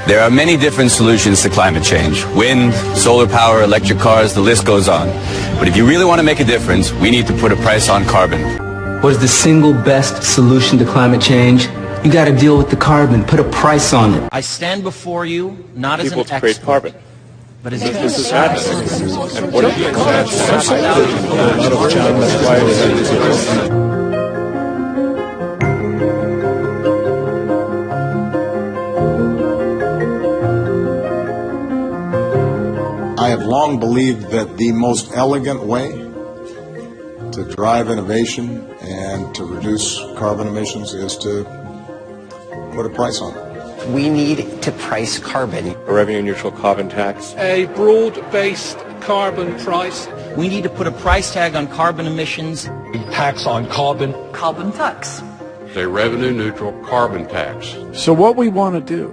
There are many different solutions to climate change. Wind, solar power, electric cars, the list goes on. But if you really want to make a difference, we need to put a price on carbon. What is the single best solution to climate change? You got to deal with the carbon, put a price on it. I stand before you not as an expert, create carbon. but as This is madness. And what is I have long believed that the most elegant way to drive innovation and to reduce carbon emissions is to put a price on it. We need to price carbon. a revenue-neutral carbon tax? A broad-based carbon price. we need to put a price tag on carbon emissions. A tax on carbon. Carbon tax. A revenue-neutral carbon tax. So what we want to do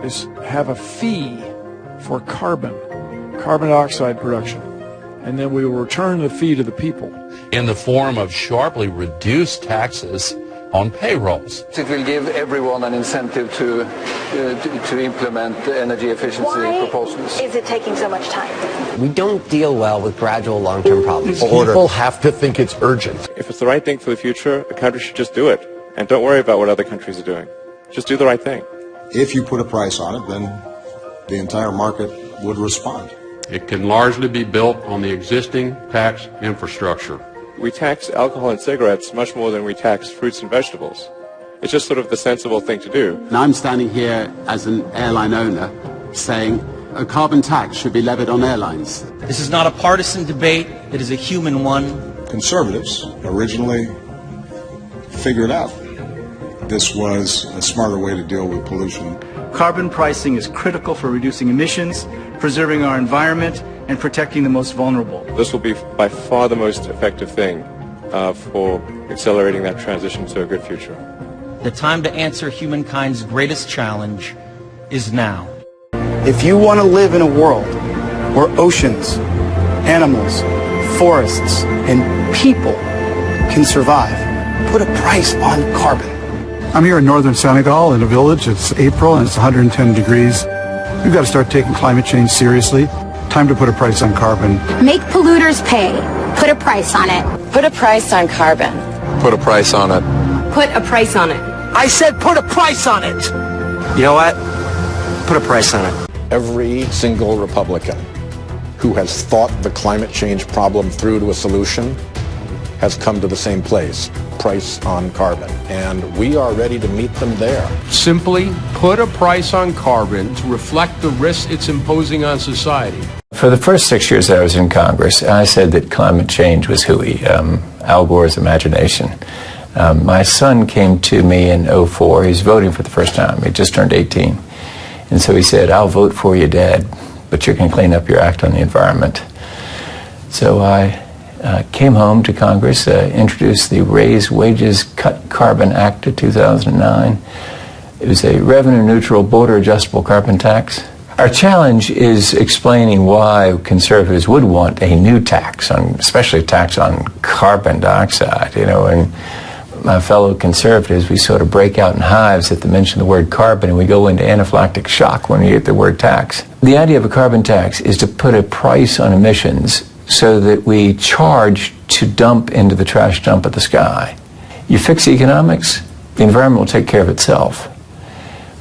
is have a fee for carbon dioxide production, and then we will return the fee to the people. In the form of sharply reduced taxes on payrolls. It will give everyone an incentive to implement energy efficiency proposals. Why is it taking so much time? We don't deal well with gradual long-term problems. People have to think it's urgent. If it's the right thing for the future, a country should just do it. And don't worry about what other countries are doing. Just do the right thing. If you put a price on it, then the entire market would respond. It can largely be built on the existing tax infrastructure. We tax alcohol and cigarettes much more than we tax fruits and vegetables. It's just sort of the sensible thing to do. And I'm standing here as an airline owner saying a carbon tax should be levied on airlines. This is not a partisan debate. It is a human one. Conservatives originally figured out this was a smarter way to deal with pollution. Carbon pricing is critical for reducing emissions, preserving our environment, and protecting the most vulnerable. This will be by far the most effective thing for accelerating that transition to a good future. The time to answer humankind's greatest challenge is now. If you want to live in a world where oceans, animals, forests, and people can survive, put a price on carbon. I'm here in northern Senegal in a village. It's April and it's 110 degrees. We've got to start taking climate change seriously. Time to put a price on carbon. Make polluters pay. Put a price on it. Put a price on carbon. Put a price on it. Put a price on it. I said put a price on it! You know what? Put a price on it. Every single Republican who has thought the climate change problem through to a solution has come to the same place. Price on carbon. And we are ready to meet them there. Simply put a price on carbon to reflect the risks it's imposing on society. For the first 6 years that I was in Congress, I said that climate change was hooey, Al Gore's imagination. My son came to me in '04. He was voting for the first time. He just turned 18. And so he said, "I'll vote for you, Dad, but you're going to clean up your act on the environment." So I came home to Congress, introduced the Raise Wages Cut Carbon Act of 2009. It was a revenue-neutral, border-adjustable carbon tax. Our challenge is explaining why conservatives would want a new tax, especially a tax on carbon dioxide. You know, and my fellow conservatives, we sort of break out in hives at the mention of the word carbon, and we go into anaphylactic shock when we get the word tax. The idea of a carbon tax is to put a price on emissions so that we charge to dump into the trash dump of the sky. You fix the economics, the environment will take care of itself.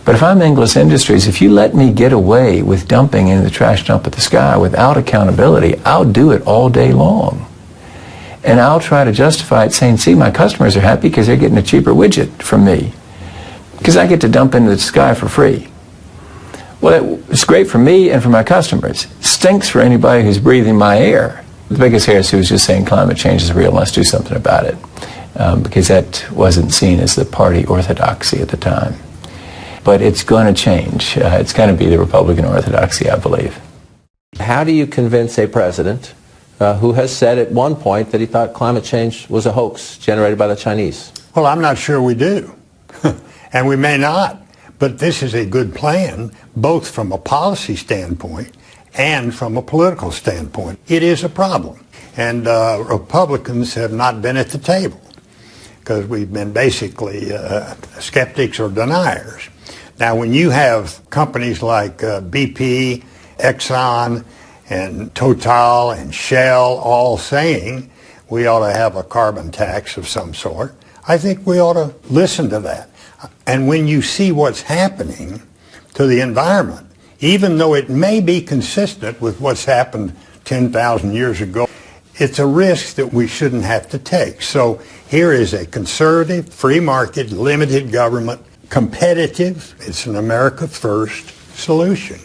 But if I'm Inglis Industries, if you let me get away with dumping into the trash dump of the sky without accountability, I'll do it all day long. And I'll try to justify it saying, see, my customers are happy because they're getting a cheaper widget from me, because I get to dump into the sky for free. Well, it's great for me and for my customers. It stinks for anybody who's breathing my air. The biggest heresy was just saying climate change is real, let's do something about it, because that wasn't seen as the party orthodoxy at the time. But it's going to change. It's going to be the Republican orthodoxy, I believe. How do you convince a president who has said at one point that he thought climate change was a hoax generated by the Chinese? Well, I'm not sure we do. And we may not. But this is a good plan, both from a policy standpoint and from a political standpoint. It is a problem. And Republicans have not been at the table because we've been basically skeptics or deniers. Now, when you have companies like BP, Exxon, and Total and Shell all saying we ought to have a carbon tax of some sort, I think we ought to listen to that. And when you see what's happening to the environment, even though it may be consistent with what's happened 10,000 years ago, it's a risk that we shouldn't have to take. So here is a conservative, free market, limited government, competitive, it's an America first solution.